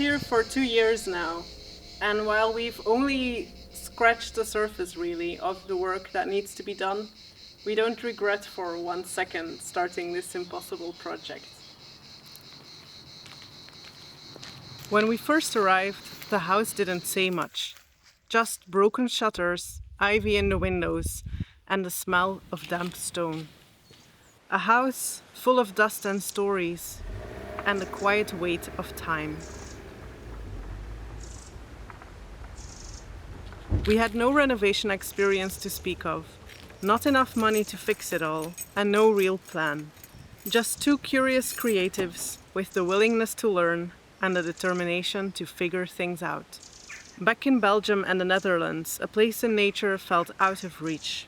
here for 2 years now, and while we've only scratched the surface really of the work that needs to be done, we don't regret for 1 second starting this impossible project. When we first arrived, the house didn't say much. Just broken shutters, ivy in the windows, and the smell of damp stone. A house full of dust and stories, and the quiet weight of time. We had no renovation experience to speak of, not enough money to fix it all, and no real plan. Just two curious creatives with the willingness to learn and the determination to figure things out. Back in Belgium and the Netherlands, a place in nature felt out of reach.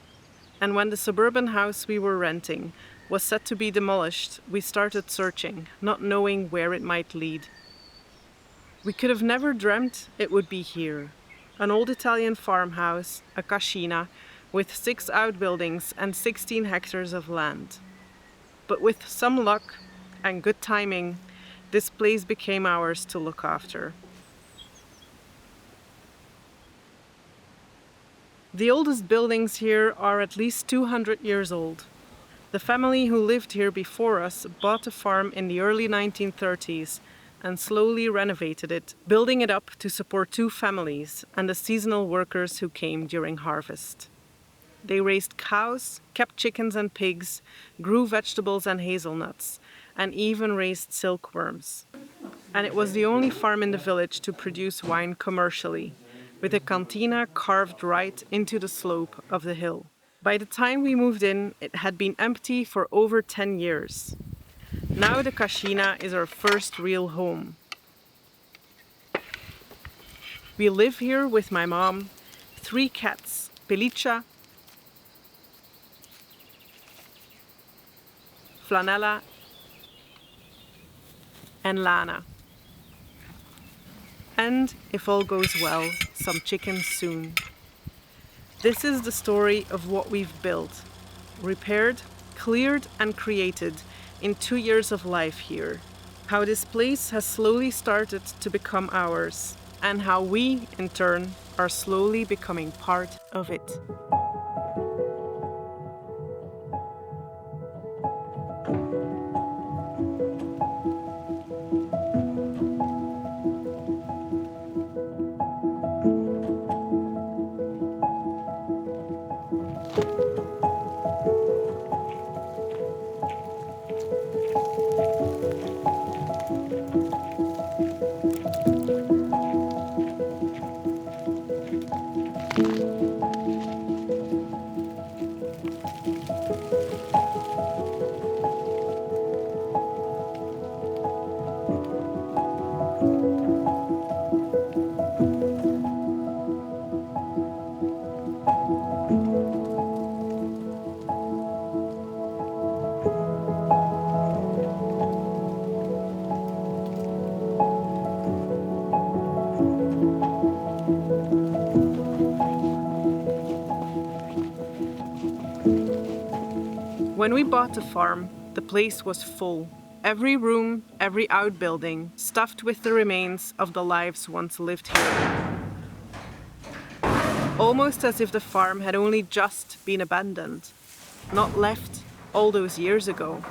And when the suburban house we were renting was set to be demolished, we started searching, not knowing where it might lead. We could have never dreamt it would be here. An old Italian farmhouse, a Cascina, with 6 outbuildings and 16 hectares of land. But with some luck and good timing, this place became ours to look after. The oldest buildings here are at least 200 years old. The family who lived here before us bought the farm in the early 1930s and slowly renovated it, building it up to support 2 families and the seasonal workers who came during harvest. They raised cows, kept chickens and pigs, grew vegetables and hazelnuts, and even raised silkworms. And it was the only farm in the village to produce wine commercially, with a cantina carved right into the slope of the hill. By the time we moved in, it had been empty for over 10 years. Now the Cascina is our first real home. We live here with my mom, 3 cats, Pelliccia, Flanella, and Lana. And, if all goes well, some chickens soon. This is the story of what we've built, repaired, cleared and created in 2 years of life here. How this place has slowly started to become ours, and how we, in turn, are slowly becoming part of it. When we bought the farm, the place was full. Every room, every outbuilding, stuffed with the remains of the lives once lived here. Almost as if the farm had only just been abandoned, not left all those years ago.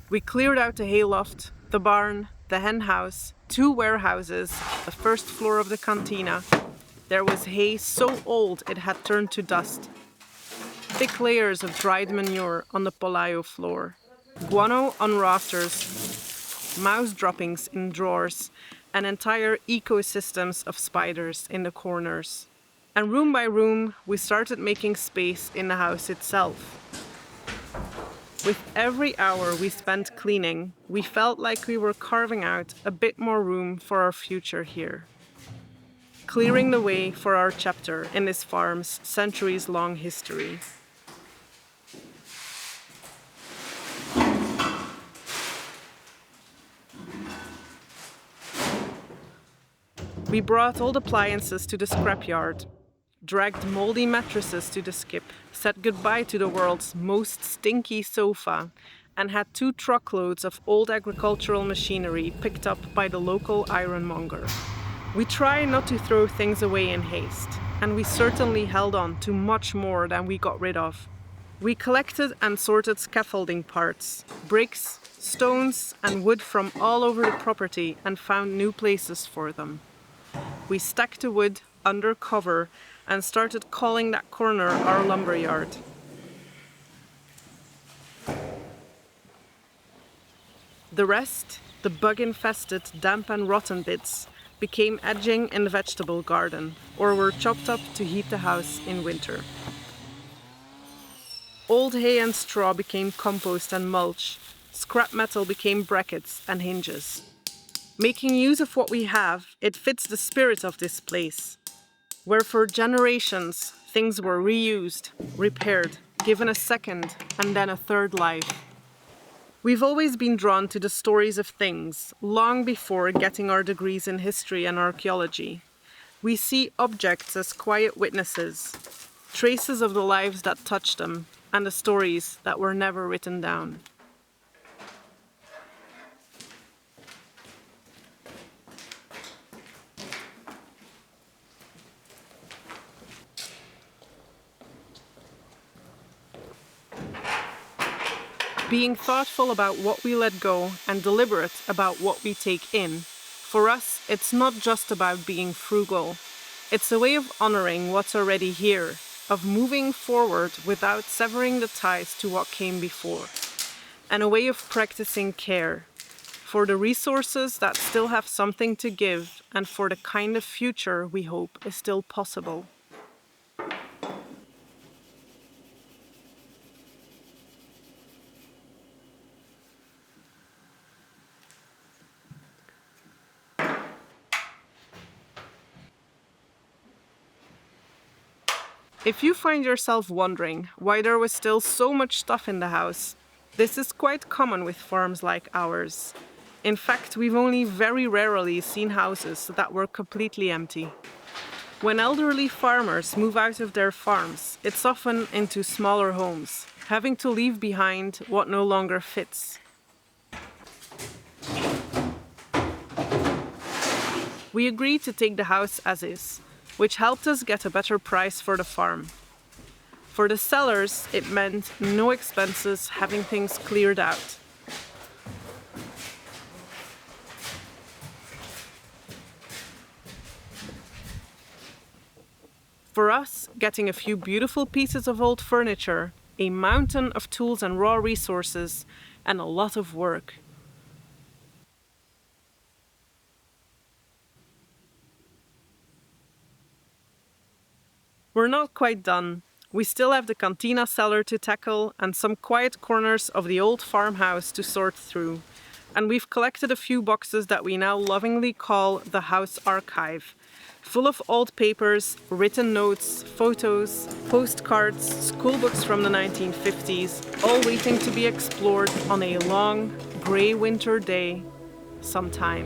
We cleared out the hayloft, the barn, the hen house, 2 warehouses, the first floor of the cantina. There was hay so old it had turned to dust. Thick layers of dried manure on the Polaio floor. Guano on rafters, mouse droppings in drawers, and entire ecosystems of spiders in the corners. And room by room, we started making space in the house itself. With every hour we spent cleaning, we felt like we were carving out a bit more room for our future here. Clearing the way for our chapter in this farm's centuries-long history. We brought old appliances to the scrapyard, dragged moldy mattresses to the skip, said goodbye to the world's most stinky sofa, and had 2 truckloads of old agricultural machinery picked up by the local ironmonger. We try not to throw things away in haste, and we certainly held on to much more than we got rid of. We collected and sorted scaffolding parts, bricks, stones, and wood from all over the property and found new places for them. We stacked the wood under cover and started calling that corner our lumberyard. The rest, the bug-infested, damp and rotten bits, became edging in the vegetable garden or were chopped up to heat the house in winter. Old hay and straw became compost and mulch. Scrap metal became brackets and hinges. Making use of what we have, it fits the spirit of this place, where for generations things were reused, repaired, given a second and then a third life. We've always been drawn to the stories of things, long before getting our degrees in history and archaeology. We see objects as quiet witnesses, traces of the lives that touched them, and the stories that were never written down. Being thoughtful about what we let go and deliberate about what we take in, for us, it's not just about being frugal. It's a way of honoring what's already here, of moving forward without severing the ties to what came before, and a way of practicing care for the resources that still have something to give and for the kind of future we hope is still possible. If you find yourself wondering why there was still so much stuff in the house, this is quite common with farms like ours. In fact, we've only very rarely seen houses that were completely empty. When elderly farmers move out of their farms, it's often into smaller homes, having to leave behind what no longer fits. We agreed to take the house as is, which helped us get a better price for the farm. For the sellers, it meant no expenses having things cleared out. For us, getting a few beautiful pieces of old furniture, a mountain of tools and raw resources, and a lot of work. We're not quite done. We still have the cantina cellar to tackle and some quiet corners of the old farmhouse to sort through. And we've collected a few boxes that we now lovingly call the house archive, full of old papers, written notes, photos, postcards, school books from the 1950s, all waiting to be explored on a long, grey winter day sometime.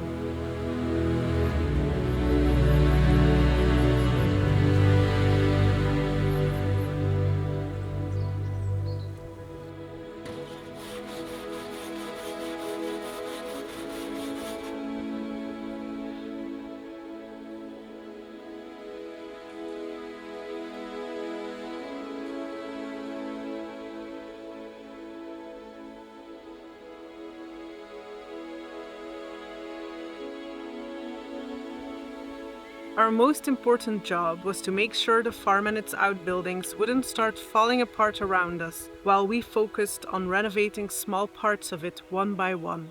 Our most important job was to make sure the farm and its outbuildings wouldn't start falling apart around us while we focused on renovating small parts of it one by one.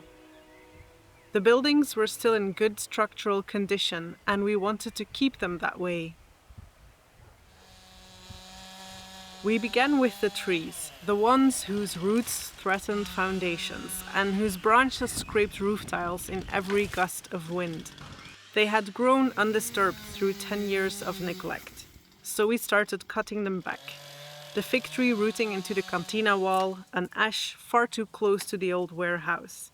The buildings were still in good structural condition and we wanted to keep them that way. We began with the trees, the ones whose roots threatened foundations and whose branches scraped roof tiles in every gust of wind. They had grown undisturbed through 10 years of neglect, so we started cutting them back. The fig tree rooting into the cantina wall, an ash far too close to the old warehouse.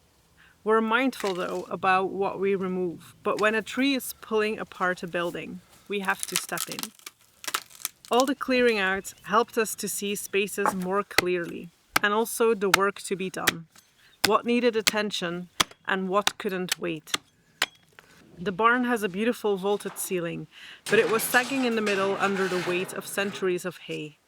We're mindful, though, about what we remove, but when a tree is pulling apart a building, we have to step in. All the clearing out helped us to see spaces more clearly, and also the work to be done, what needed attention and what couldn't wait. The barn has a beautiful vaulted ceiling, but it was sagging in the middle under the weight of centuries of hay.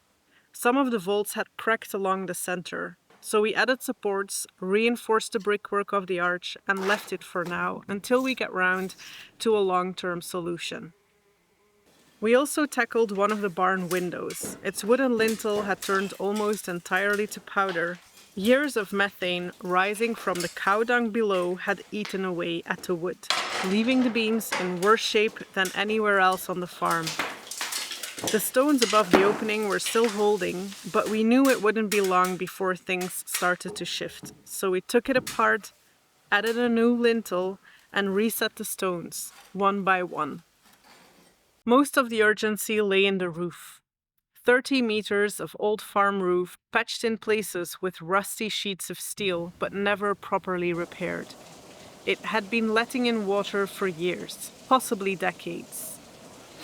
Some of the vaults had cracked along the center, so we added supports, reinforced the brickwork of the arch, and left it for now until we get round to a long-term solution. We also tackled one of the barn windows. Its wooden lintel had turned almost entirely to powder. Years of methane rising from the cow dung below had eaten away at the wood, leaving the beams in worse shape than anywhere else on the farm. The stones above the opening were still holding, but we knew it wouldn't be long before things started to shift. So we took it apart, added a new lintel, and reset the stones, one by one. Most of the urgency lay in the roof. 30 meters of old farm roof patched in places with rusty sheets of steel, but never properly repaired. It had been letting in water for years, possibly decades.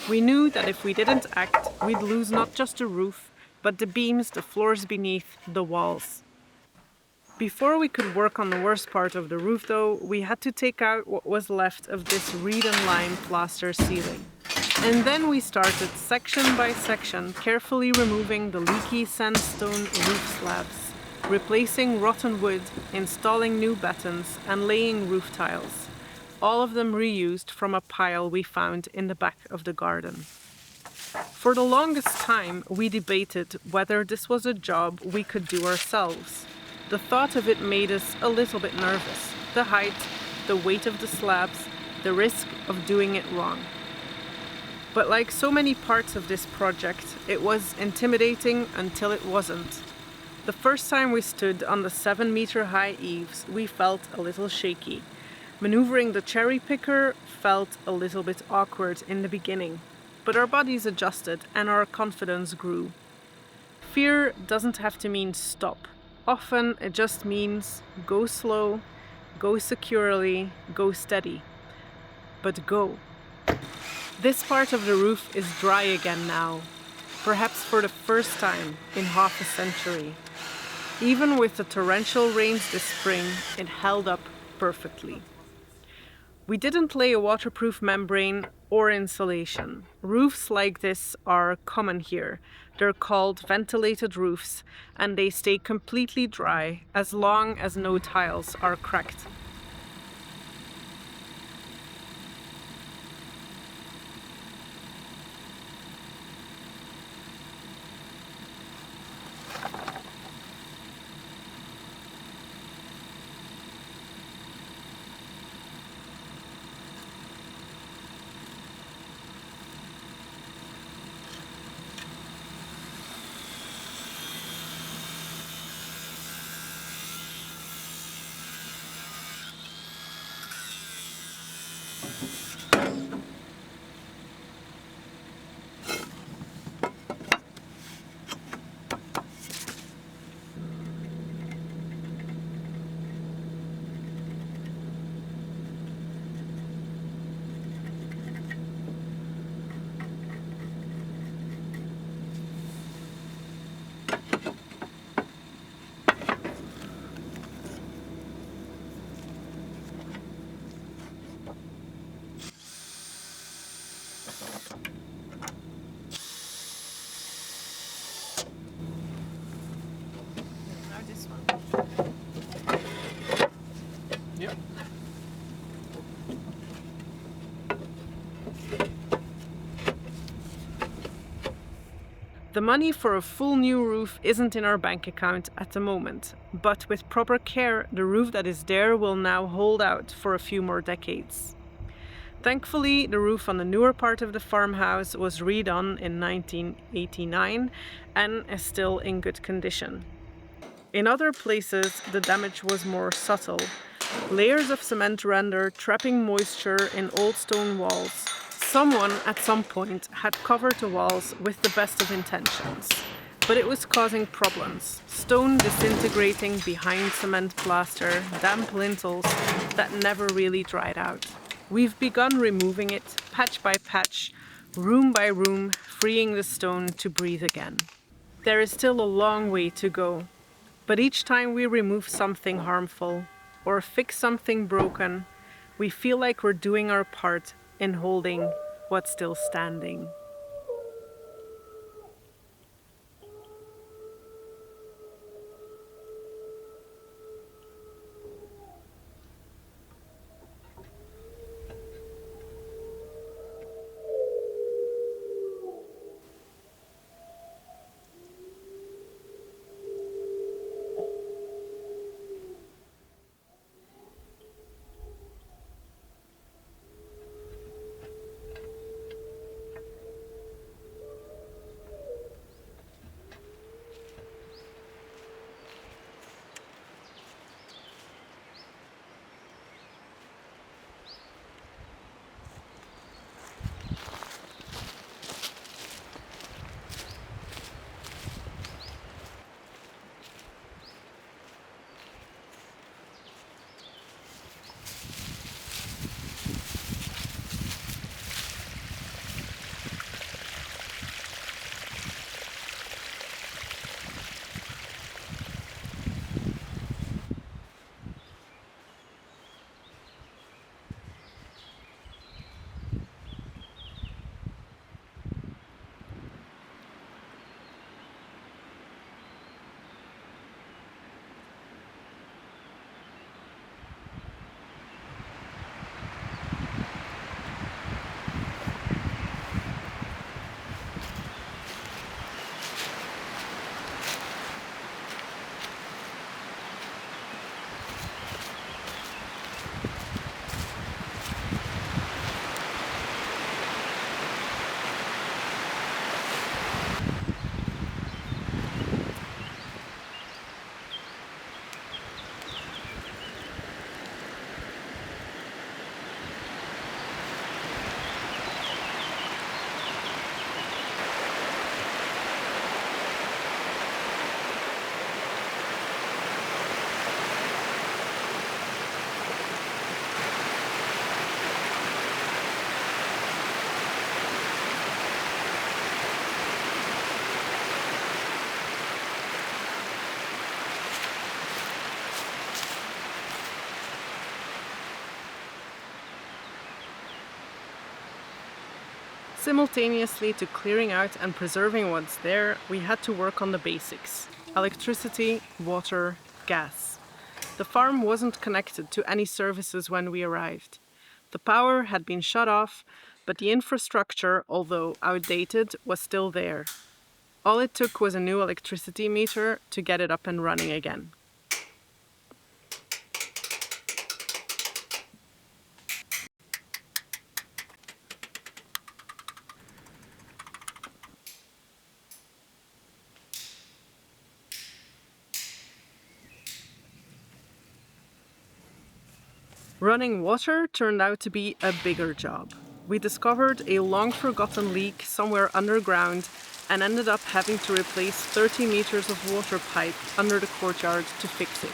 We knew that if we didn't act, we'd lose not just the roof, but the beams, the floors beneath, the walls. Before we could work on the worst part of the roof though, we had to take out what was left of this reed and lime plaster ceiling. And then we started section by section, carefully removing the leaky sandstone roof slabs, replacing rotten wood, installing new battens, and laying roof tiles. All of them reused from a pile we found in the back of the garden. For the longest time, we debated whether this was a job we could do ourselves. The thought of it made us a little bit nervous. The height, the weight of the slabs, the risk of doing it wrong. But like so many parts of this project, it was intimidating until it wasn't. The first time we stood on the 7-meter-high eaves, we felt a little shaky. Maneuvering the cherry picker felt a little bit awkward in the beginning, but our bodies adjusted and our confidence grew. Fear doesn't have to mean stop. Often it just means go slow, go securely, go steady. But go. This part of the roof is dry again now, perhaps for the first time in half a century. Even with the torrential rains this spring, it held up perfectly. We didn't lay a waterproof membrane or insulation. Roofs like this are common here. They're called ventilated roofs, and they stay completely dry as long as no tiles are cracked. Yep. The money for a full new roof isn't in our bank account at the moment, but with proper care, the roof that is there will now hold out for a few more decades. Thankfully, the roof on the newer part of the farmhouse was redone in 1989 and is still in good condition. In other places, the damage was more subtle. Layers of cement render trapping moisture in old stone walls. Someone at some point had covered the walls with the best of intentions, but it was causing problems. Stone disintegrating behind cement plaster, damp lintels that never really dried out. We've begun removing it patch by patch, room by room, freeing the stone to breathe again. There is still a long way to go, but each time we remove something harmful or fix something broken, we feel like we're doing our part in holding what's still standing. Simultaneously to clearing out and preserving what's there, we had to work on the basics: electricity, water, gas. The farm wasn't connected to any services when we arrived. The power had been shut off, but the infrastructure, although outdated, was still there. All it took was a new electricity meter to get it up and running again. Running water turned out to be a bigger job. We discovered a long-forgotten leak somewhere underground and ended up having to replace 30 meters of water pipe under the courtyard to fix it.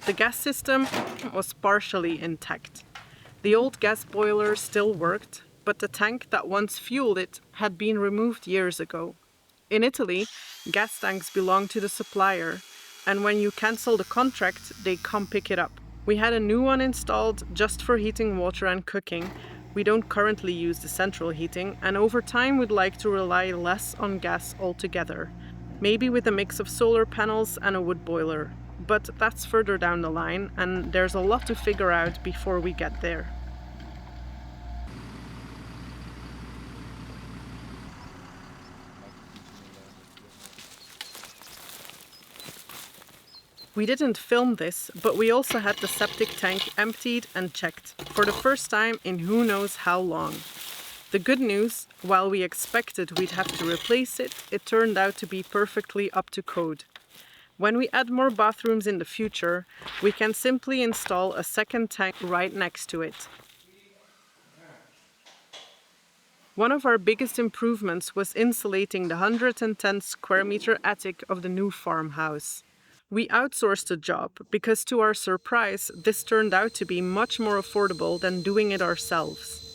The gas system was partially intact. The old gas boiler still worked, but the tank that once fueled it had been removed years ago. In Italy, gas tanks belong to the supplier, and when you cancel the contract, they come pick it up. We had a new one installed just for heating water and cooking. We don't currently use the central heating, and over time we'd like to rely less on gas altogether. Maybe with a mix of solar panels and a wood boiler. But that's further down the line, and there's a lot to figure out before we get there. We didn't film this, but we also had the septic tank emptied and checked, for the first time in who knows how long. The good news, while we expected we'd have to replace it, it turned out to be perfectly up to code. When we add more bathrooms in the future, we can simply install a second tank right next to it. One of our biggest improvements was insulating the 110 square meter attic of the new farmhouse. We outsourced the job because, to our surprise, this turned out to be much more affordable than doing it ourselves.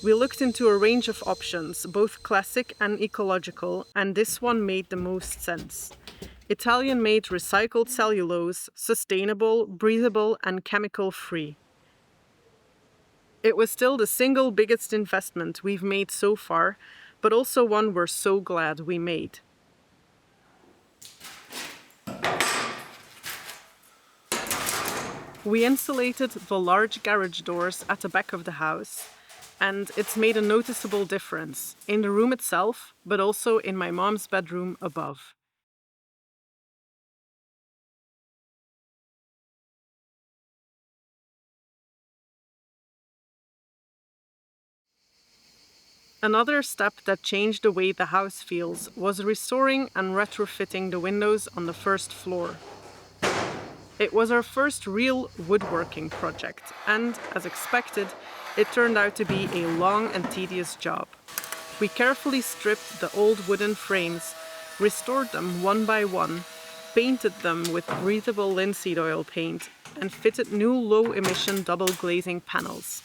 We looked into a range of options, both classic and ecological, and this one made the most sense. Italian-made recycled cellulose, sustainable, breathable, and chemical-free. It was still the single biggest investment we've made so far, but also one we're so glad we made. We insulated the large garage doors at the back of the house, and it's made a noticeable difference in the room itself, but also in my mom's bedroom above. Another step that changed the way the house feels was restoring and retrofitting the windows on the first floor. It was our first real woodworking project, and, as expected, it turned out to be a long and tedious job. We carefully stripped the old wooden frames, restored them one by one, painted them with breathable linseed oil paint, and fitted new low-emission double glazing panels.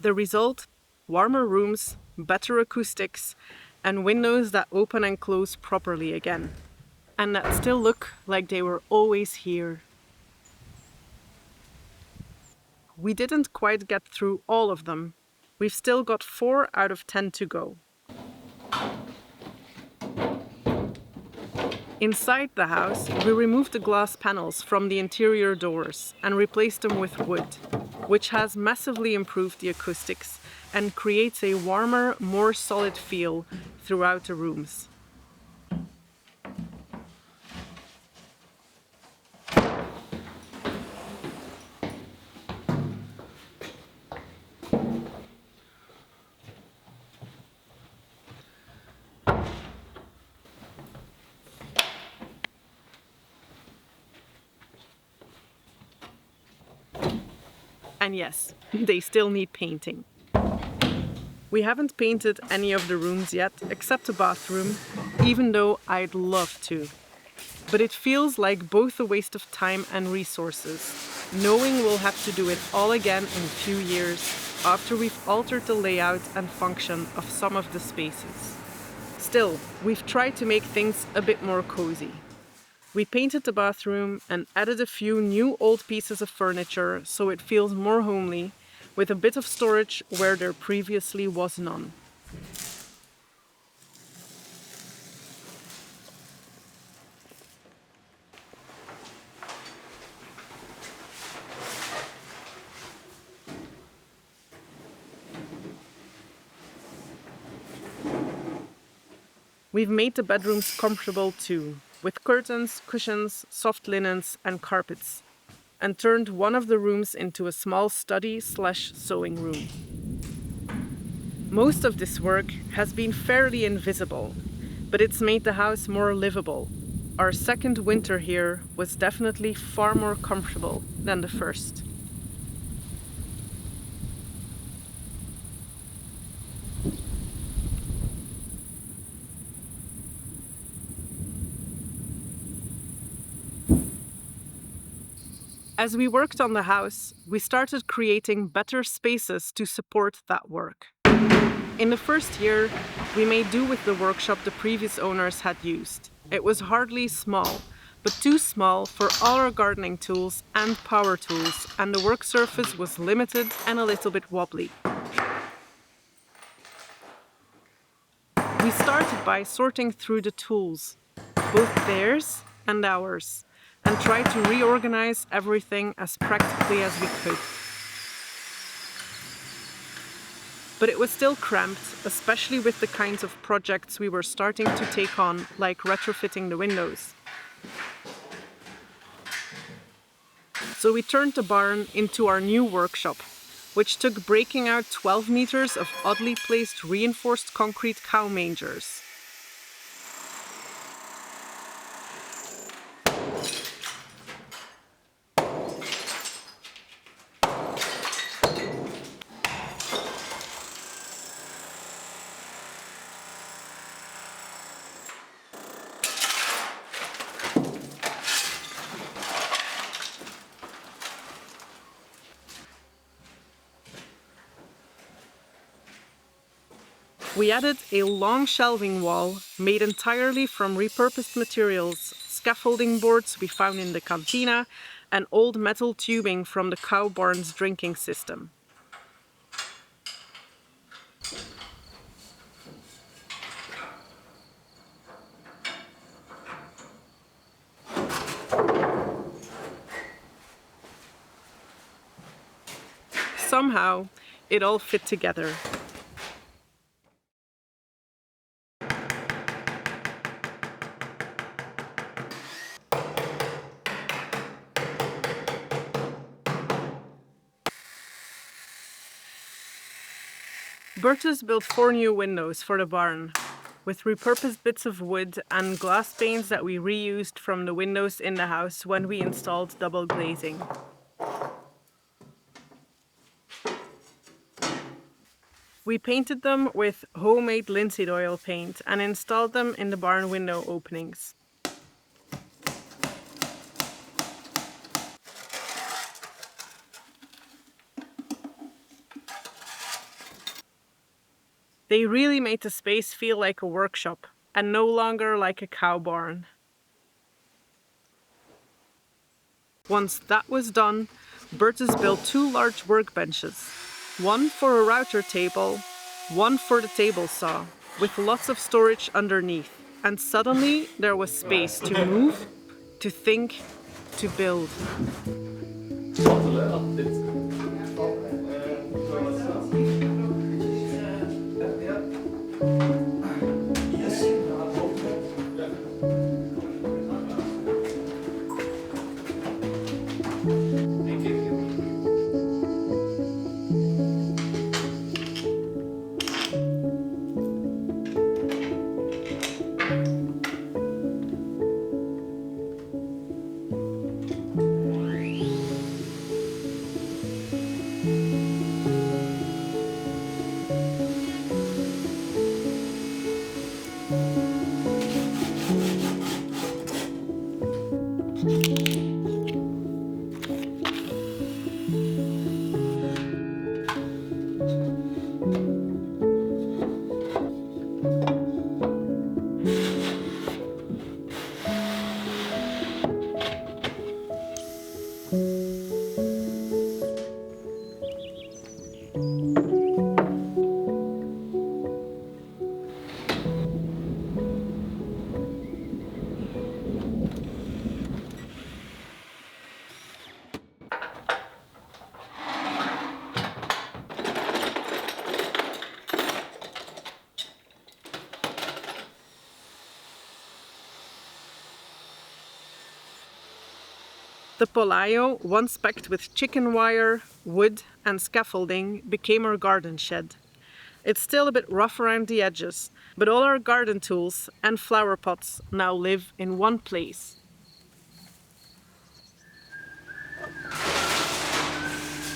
The result? Warmer rooms, better acoustics, and windows that open and close properly again, and that still look like they were always here. We didn't quite get through all of them. We've still got 4 out of 10 to go. Inside the house, we removed the glass panels from the interior doors and replaced them with wood, which has massively improved the acoustics and creates a warmer, more solid feel throughout the rooms. And yes, they still need painting. We haven't painted any of the rooms yet, except the bathroom, even though I'd love to. But it feels like both a waste of time and resources, knowing we'll have to do it all again in a few years after we've altered the layout and function of some of the spaces. Still, we've tried to make things a bit more cozy. We painted the bathroom and added a few new old pieces of furniture so it feels more homely, with a bit of storage where there previously was none. We've made the bedrooms comfortable too, with curtains, cushions, soft linens and carpets, and turned one of the rooms into a small study/sewing room. Most of this work has been fairly invisible, but it's made the house more livable. Our second winter here was definitely far more comfortable than the first. As we worked on the house, we started creating better spaces to support that work. In the first year, we made do with the workshop the previous owners had used. It was hardly small, but too small for all our gardening tools and power tools, and the work surface was limited and a little bit wobbly. We started by sorting through the tools, both theirs and ours, and tried to reorganize everything as practically as we could. But it was still cramped, especially with the kinds of projects we were starting to take on, like retrofitting the windows. So we turned the barn into our new workshop, which took breaking out 12 meters of oddly placed reinforced concrete cow mangers. We added a long shelving wall made entirely from repurposed materials, scaffolding boards we found in the Cascina, and old metal tubing from the cow barn's drinking system. Somehow, it all fit together. Bertus built 4 new windows for the barn, with repurposed bits of wood and glass panes that we reused from the windows in the house when we installed double glazing. We painted them with homemade linseed oil paint and installed them in the barn window openings. They really made the space feel like a workshop and no longer like a cow barn. Once that was done, Bertus built 2 large workbenches, one for a router table, one for the table saw, with lots of storage underneath. And suddenly there was space to move, to think, to build. The Polaio, once packed with chicken wire, wood and scaffolding, became our garden shed. It's still a bit rough around the edges, but all our garden tools and flower pots now live in one place.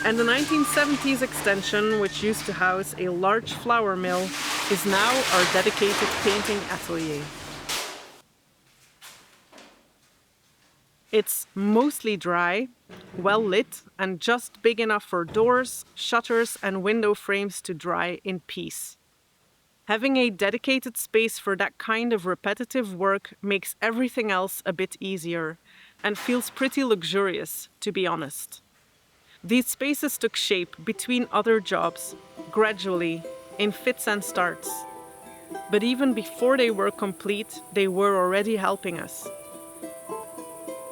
And the 1970s extension, which used to house a large flour mill, is now our dedicated painting atelier. It's mostly dry, well lit, and just big enough for doors, shutters, and window frames to dry in peace. Having a dedicated space for that kind of repetitive work makes everything else a bit easier and feels pretty luxurious, to be honest. These spaces took shape between other jobs, gradually, in fits and starts. But even before they were complete, they were already helping us.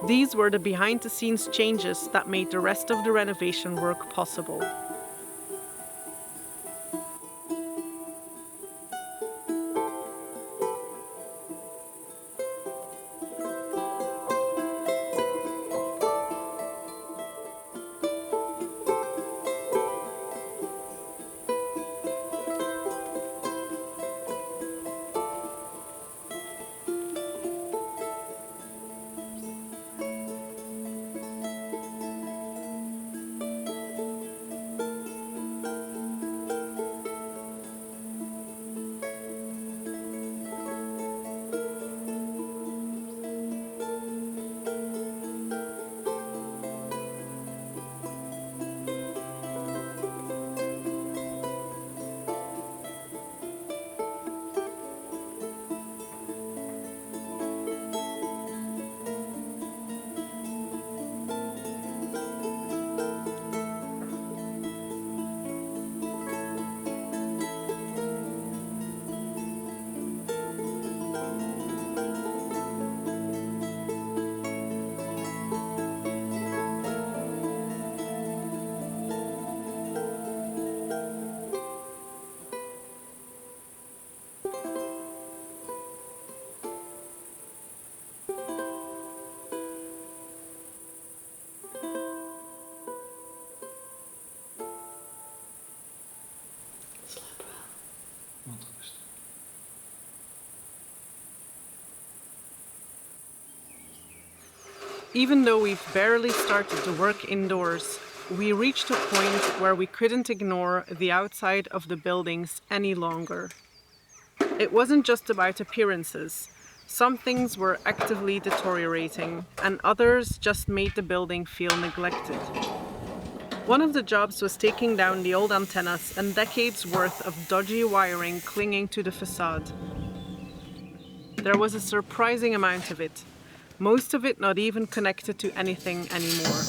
These were the behind-the-scenes changes that made the rest of the renovation work possible. Even though we've barely started the work indoors, we reached a point where we couldn't ignore the outside of the buildings any longer. It wasn't just about appearances. Some things were actively deteriorating, and others just made the building feel neglected. One of the jobs was taking down the old antennas and decades worth of dodgy wiring clinging to the facade. There was a surprising amount of it, most of it not even connected to anything anymore.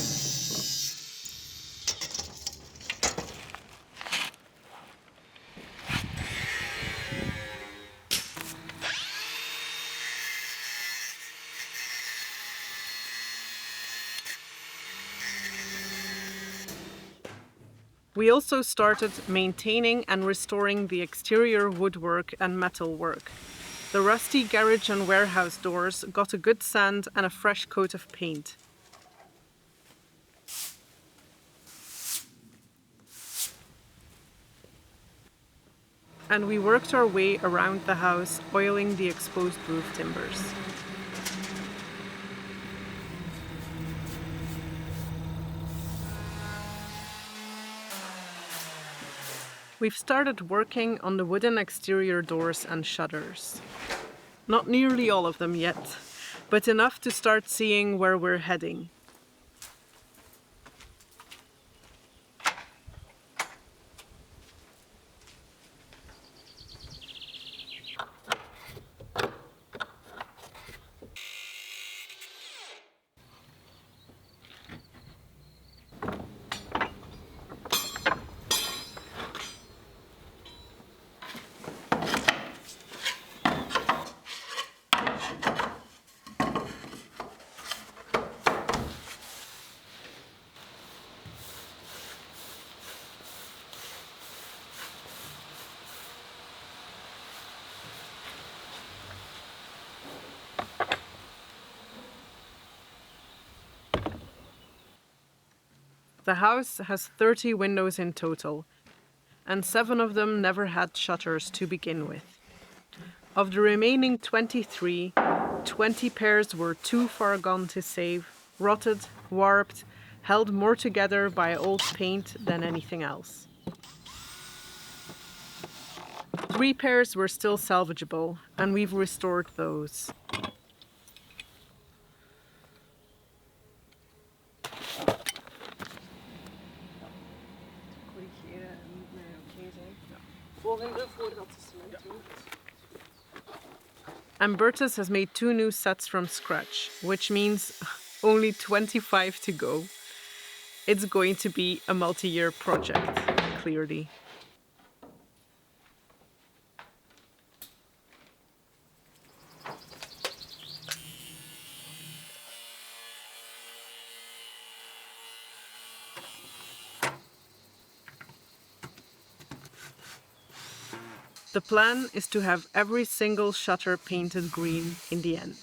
We also started maintaining and restoring the exterior woodwork and metalwork. The rusty garage and warehouse doors got a good sand and a fresh coat of paint. And we worked our way around the house, oiling the exposed roof timbers. We've started working on the wooden exterior doors and shutters. Not nearly all of them yet, but enough to start seeing where we're heading. The house has 30 windows in total, and 7 of them never had shutters to begin with. Of the remaining 23, 20 pairs were too far gone to save, rotted, warped, held more together by old paint than anything else. 3 pairs were still salvageable, and we've restored those. And Bertus has made 2 new sets from scratch, which means only 25 to go. It's going to be a multi-year project, clearly. The plan is to have every single shutter painted green in the end.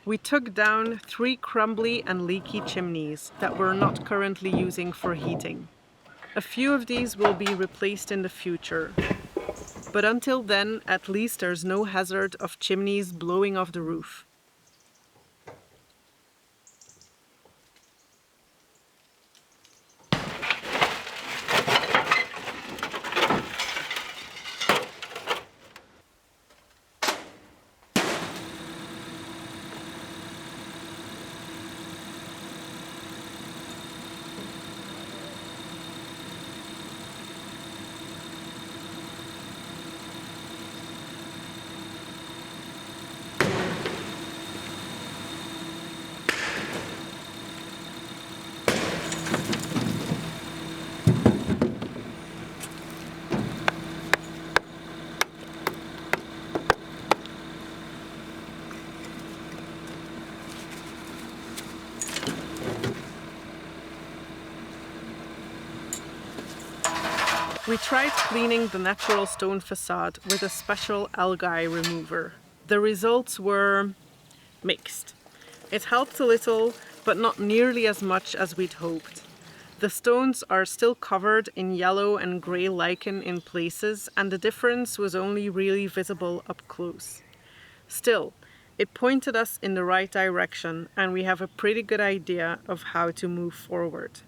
We took down 3 crumbly and leaky chimneys that we're not currently using for heating. A few of these will be replaced in the future, but until then, at least there's no hazard of chimneys blowing off the roof. We tried cleaning the natural stone facade with a special algae remover. The results were mixed. It helped a little, but not nearly as much as we'd hoped. The stones are still covered in yellow and grey lichen in places, and the difference was only really visible up close. Still, it pointed us in the right direction, and we have a pretty good idea of how to move forward.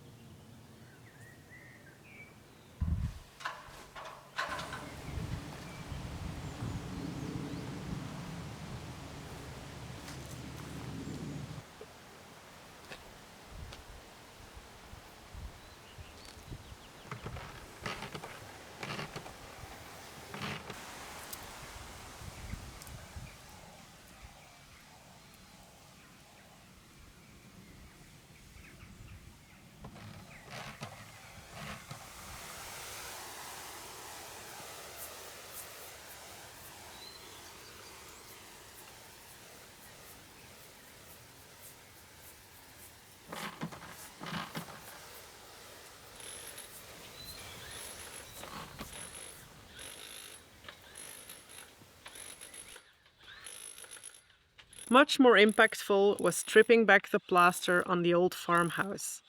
Much more impactful was stripping back the plaster on the old farmhouse.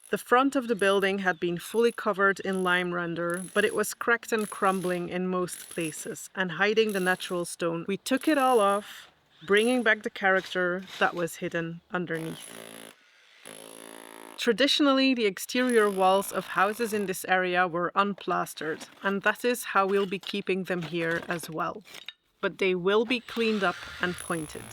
The front of the building had been fully covered in lime render, but it was cracked and crumbling in most places and hiding the natural stone. We took it all off, bringing back the character that was hidden underneath. Traditionally, the exterior walls of houses in this area were unplastered, and that is how we'll be keeping them here as well. But they will be cleaned up and pointed.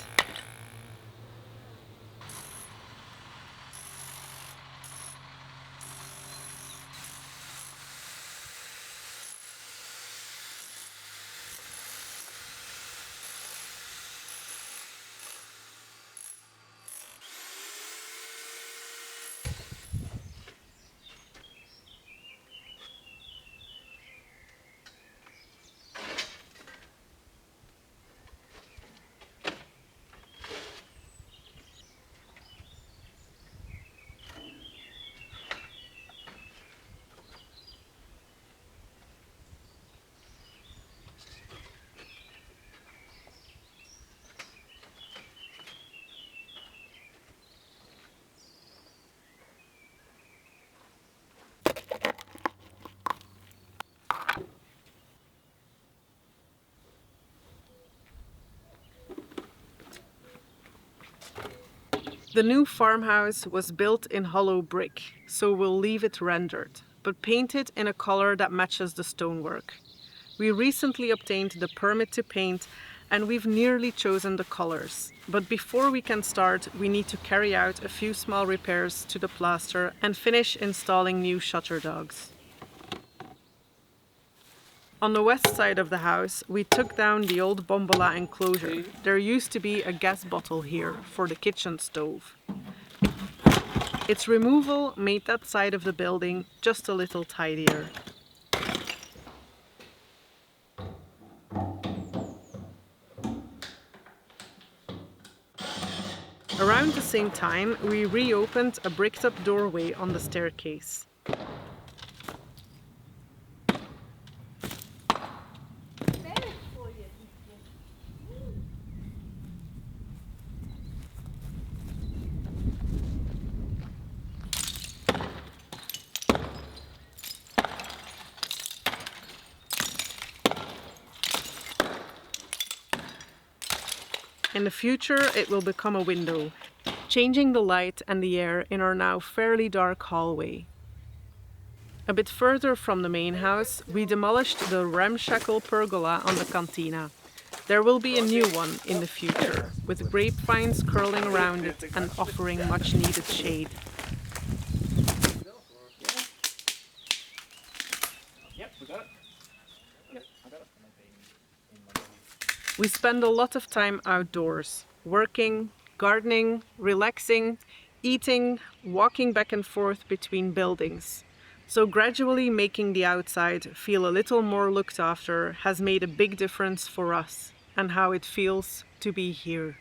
The new farmhouse was built in hollow brick, so we'll leave it rendered, but painted in a color that matches the stonework. We recently obtained the permit to paint and we've nearly chosen the colors. But before we can start, we need to carry out a few small repairs to the plaster and finish installing new shutter dogs. On the west side of the house, we took down the old bombola enclosure. There used to be a gas bottle here for the kitchen stove. Its removal made that side of the building just a little tidier. Around the same time, we reopened a bricked-up doorway on the staircase. In the future, it will become a window, changing the light and the air in our now fairly dark hallway. A bit further from the main house, we demolished the ramshackle pergola on the cantina. There will be a new one in the future, with grapevines curling around it and offering much needed shade. We spend a lot of time outdoors, working, gardening, relaxing, eating, walking back and forth between buildings. So gradually making the outside feel a little more looked after has made a big difference for us and how it feels to be here.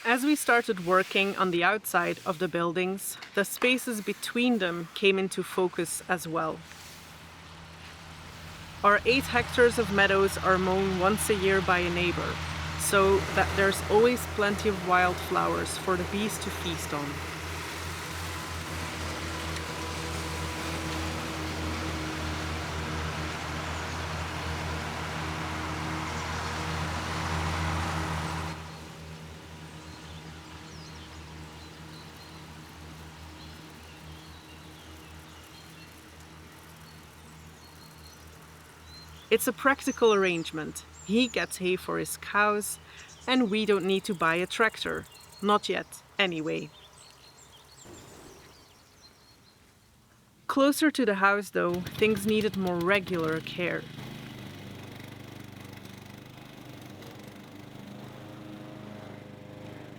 As we started working on the outside of the buildings, the spaces between them came into focus as well. Our 8 hectares of meadows are mown once a year by a neighbor, so that there's always plenty of wildflowers for the bees to feast on. It's a practical arrangement. He gets hay for his cows, And we don't need to buy a tractor. Not yet, anyway. Closer to the house, though, things needed more regular care.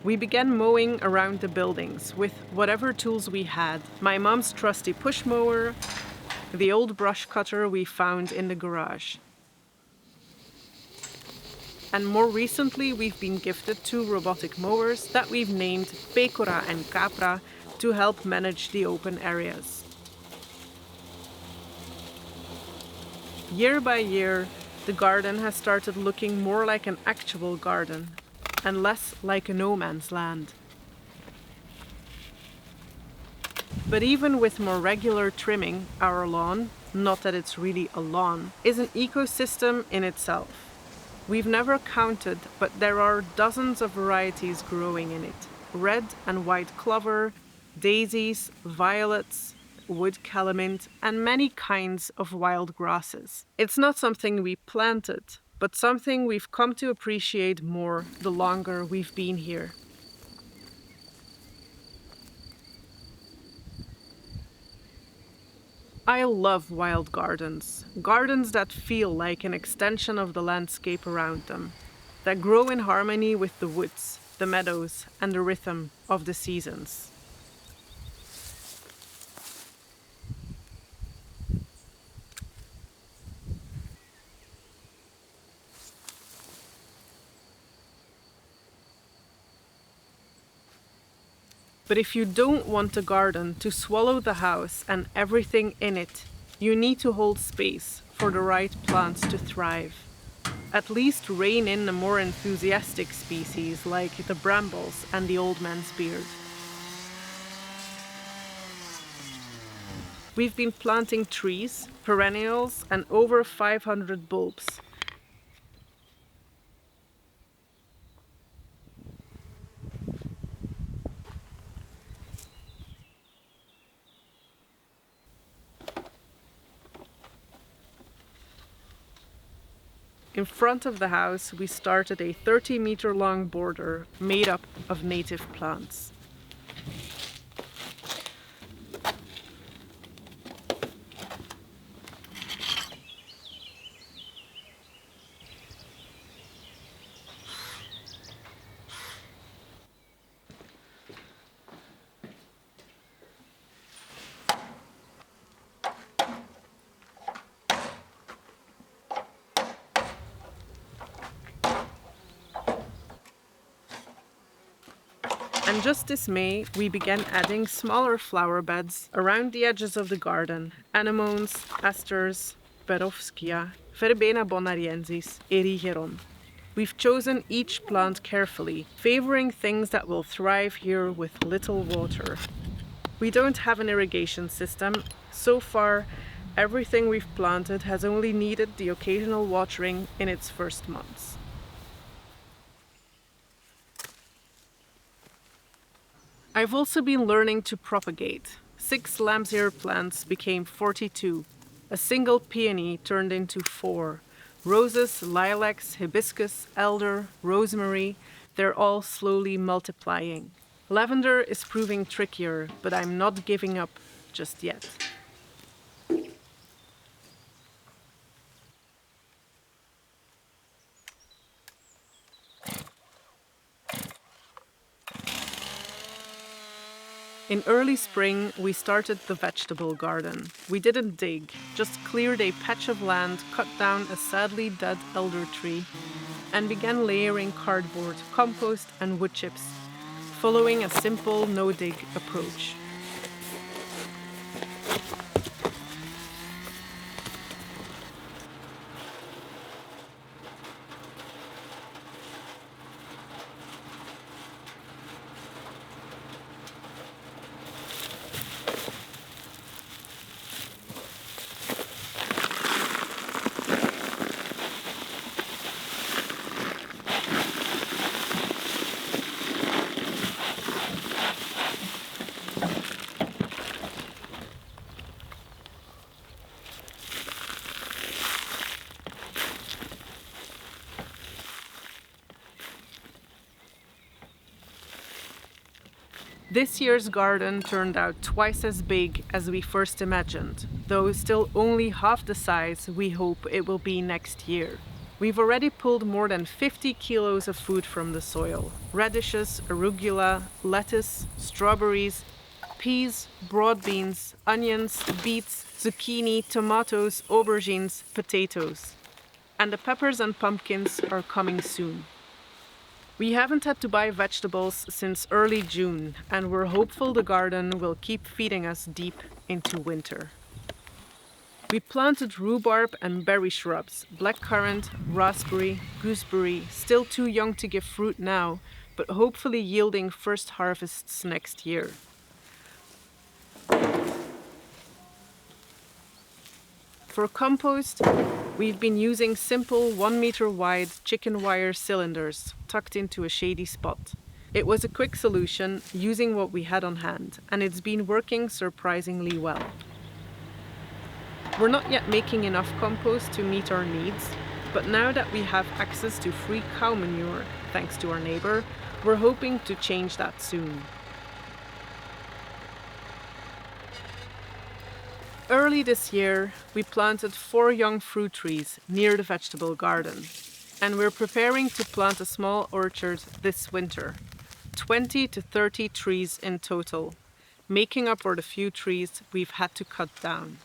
We began mowing around the buildings with whatever tools we had. My mom's trusty push mower, the old brush cutter we found in the garage. And more recently, we've been gifted 2 robotic mowers that we've named Pecora and Capra to help manage the open areas. Year by year, the garden has started looking more like an actual garden and less like a no man's land. But even with more regular trimming, our lawn, not that it's really a lawn, is an ecosystem in itself. We've never counted, but there are dozens of varieties growing in it. Red and white clover, daisies, violets, wood calamint, and many kinds of wild grasses. It's not something we planted, but something we've come to appreciate more the longer we've been here. I love wild gardens. Gardens that feel like an extension of the landscape around them, that grow in harmony with the woods, the meadows, and the rhythm of the seasons. But if you don't want a garden to swallow the house and everything in it, you need to hold space for the right plants to thrive. At least rein in the more enthusiastic species like the brambles and the old man's beard. We've been planting trees, perennials, and over 500 bulbs. In front of the house, we started a 30-meter-long border made up of native plants. And just this May, we began adding smaller flower beds around the edges of the garden. Anemones, asters, perovskia, verbena bonariensis, erigeron. We've chosen each plant carefully, favoring things that will thrive here with little water. We don't have an irrigation system. So far, everything we've planted has only needed the occasional watering in its first months. I've also been learning to propagate. 6 lamb's-ear plants became 42. A single peony turned into 4. Roses, lilacs, hibiscus, elder, rosemary, they're all slowly multiplying. Lavender is proving trickier, but I'm not giving up just yet. In early spring, we started the vegetable garden. We didn't dig, just cleared a patch of land, cut down a sadly dead elder tree, and began layering cardboard, compost, and wood chips, following a simple no-dig approach. This year's garden turned out twice as big as we first imagined, though still only half the size we hope it will be next year. We've already pulled more than 50 kilos of food from the soil: radishes, arugula, lettuce, strawberries, peas, broad beans, onions, beets, zucchini, tomatoes, aubergines, potatoes. And the peppers and pumpkins are coming soon. We haven't had to buy vegetables since early June, and we're hopeful the garden will keep feeding us deep into winter. We planted rhubarb and berry shrubs, blackcurrant, raspberry, gooseberry, still too young to give fruit now, but hopefully yielding first harvests next year. For compost, we've been using simple 1 meter wide chicken wire cylinders tucked into a shady spot. It was a quick solution using what we had on hand, and it's been working surprisingly well. We're not yet making enough compost to meet our needs, but now that we have access to free cow manure, thanks to our neighbor, we're hoping to change that soon. Early this year, we planted 4 young fruit trees near the vegetable garden, and we're preparing to plant a small orchard this winter. 20 to 30 trees in total, making up for the few trees we've had to cut down.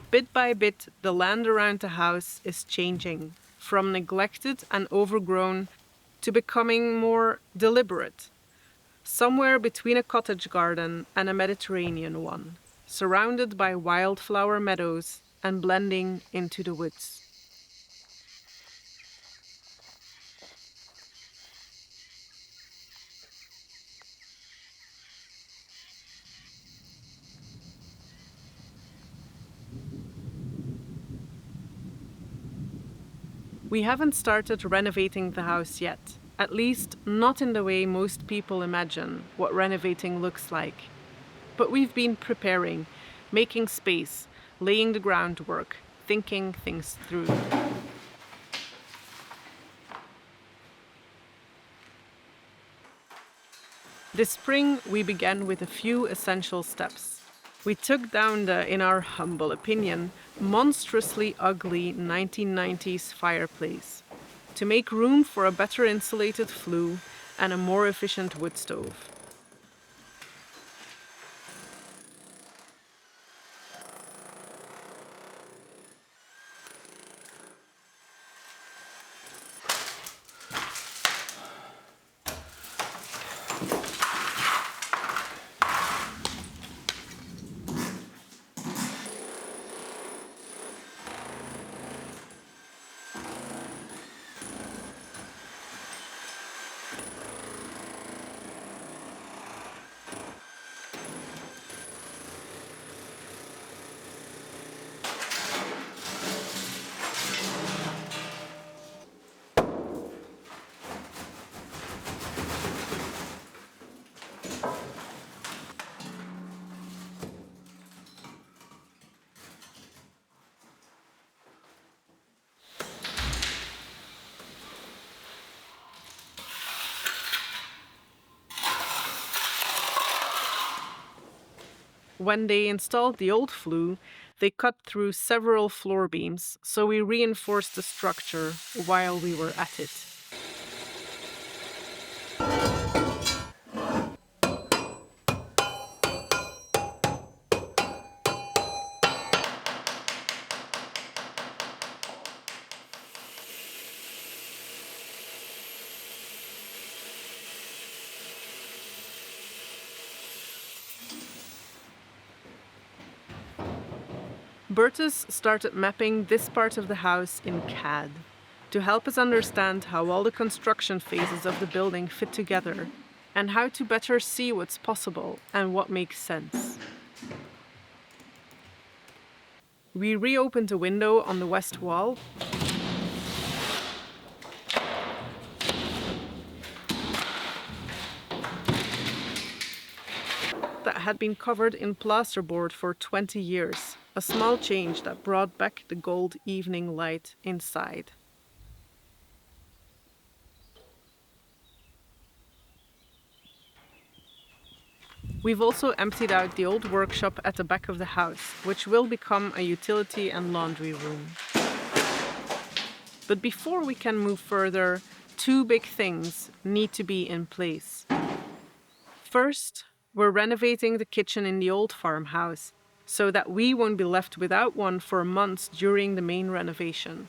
Bit by bit, the land around the house is changing, from neglected and overgrown to becoming more deliberate. Somewhere between a cottage garden and a Mediterranean one, surrounded by wildflower meadows and blending into the woods. We haven't started renovating the house yet, at least not in the way most people imagine what renovating looks like. But we've been preparing, making space, laying the groundwork, thinking things through. This spring, we began with a few essential steps. We took down the, in our humble opinion, monstrously ugly 1990s fireplace to make room for a better insulated flue and a more efficient wood stove. When they installed the old flue, they cut through several floor beams, so we reinforced the structure while we were at it. Bertus started mapping this part of the house in CAD to help us understand how all the construction phases of the building fit together and how to better see what's possible and what makes sense. We reopened a window on the west wall that had been covered in plasterboard for 20 years, a small change that brought back the gold evening light inside. We've also emptied out the old workshop at the back of the house, which will become a utility and laundry room. But before we can move further, two big things need to be in place. First, we're renovating the kitchen in the old farmhouse so that we won't be left without one for months during the main renovation.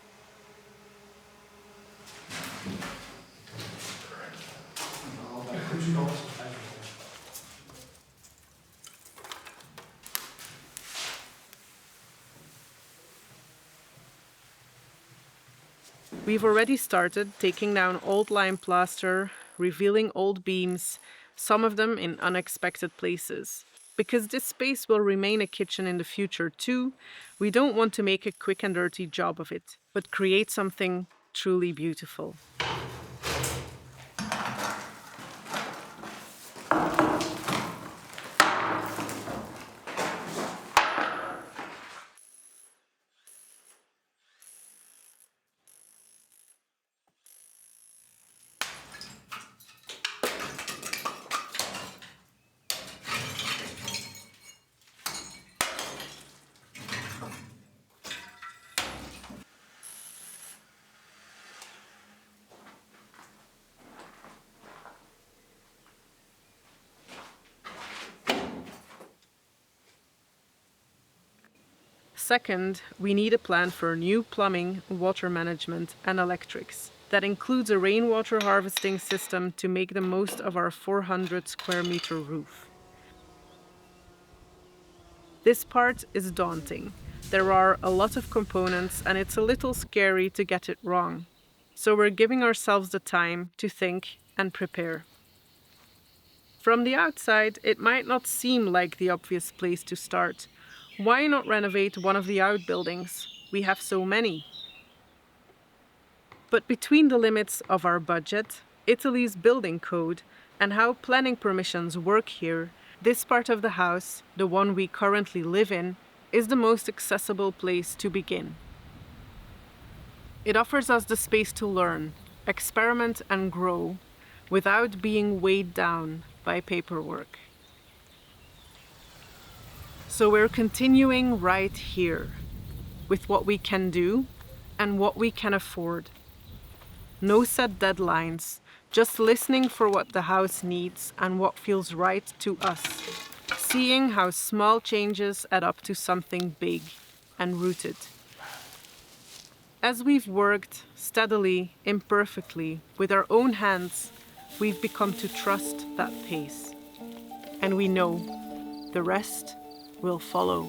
We've already started taking down old lime plaster, revealing old beams, some of them in unexpected places. Because this space will remain a kitchen in the future too, we don't want to make a quick and dirty job of it, but create something truly beautiful. Second, we need a plan for new plumbing, water management, and electrics. That includes a rainwater harvesting system to make the most of our 400 square meter roof. This part is daunting. There are a lot of components and it's a little scary to get it wrong. So we're giving ourselves the time to think and prepare. From the outside, it might not seem like the obvious place to start. Why not renovate one of the outbuildings? We have so many. But between the limits of our budget, Italy's building code, and how planning permissions work here, this part of the house, the one we currently live in, is the most accessible place to begin. It offers us the space to learn, experiment and grow without being weighed down by paperwork. So we're continuing right here with what we can do and what we can afford. No set deadlines, just listening for what the house needs and what feels right to us. Seeing how small changes add up to something big and rooted. As we've worked steadily, imperfectly, with our own hands, we've become to trust that pace. And we know the rest will follow.